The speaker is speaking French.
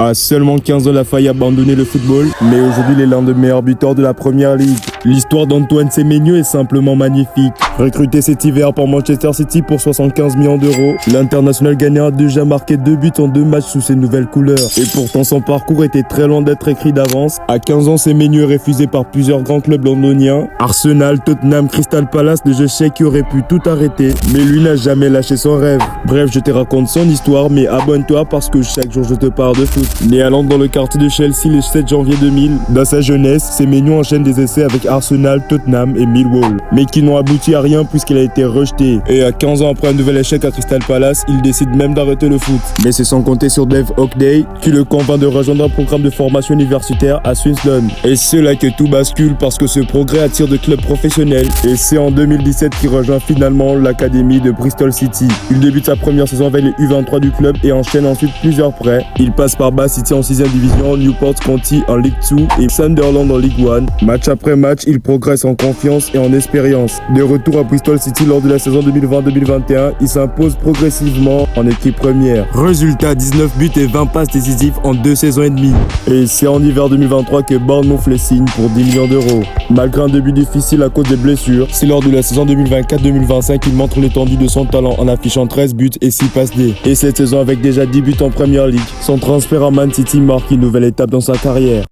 À seulement 15 ans, il a failli abandonner le football, mais aujourd'hui, il est l'un des meilleurs buteurs de la première ligue. L'histoire d'Antoine Semenyo est simplement magnifique. Recruté cet hiver par Manchester City pour 75 millions d'euros, l'international ghanéen a déjà marqué 2 buts en 2 matchs sous ses nouvelles couleurs. Et pourtant, son parcours était très loin d'être écrit d'avance. À 15 ans, Semenyo est refusé par plusieurs grands clubs londoniens. Arsenal, Tottenham, Crystal Palace, des échecs qui auraient pu tout arrêter. Mais lui n'a jamais lâché son rêve. Bref, je te raconte son histoire, mais abonne-toi parce que chaque jour je te parle de foot. Né à Londres dans le quartier de Chelsea le 7 janvier 2000, dans sa jeunesse, Semenyo enchaîne des essais avec Arsenal, Tottenham et Millwall, mais qui n'ont abouti à rien puisqu'il a été rejeté. Et à 15 ans après un nouvel échec à Crystal Palace, il décide même d'arrêter le foot. Mais c'est sans compter sur Dave Hockaday qui le convainc de rejoindre un programme de formation universitaire à Swinslone. Et c'est là que tout bascule parce que ce progrès attire de clubs professionnels. Et c'est en 2017 qu'il rejoint finalement l'académie de Bristol City. Il débute sa première saison avec les U23 du club et enchaîne ensuite plusieurs prêts. Il passe par Bath City en 6ème division, Newport County en League 2 et Sunderland en League 1. Match après match, il progresse en confiance et en expérience. De retour à Bristol City lors de la saison 2020-2021, il s'impose progressivement en équipe première. Résultat, 19 buts et 20 passes décisives en 2 saisons et demie. Et c'est en hiver 2023 que Bournemouth le signe pour 10 millions d'euros. Malgré un début difficile à cause des blessures, c'est lors de la saison 2024-2025 qu'il montre l'étendue de son talent en affichant 13 buts et 6 passes D. Et cette saison avec déjà 10 buts en première ligue, son transfert à Man City marque une nouvelle étape dans sa carrière.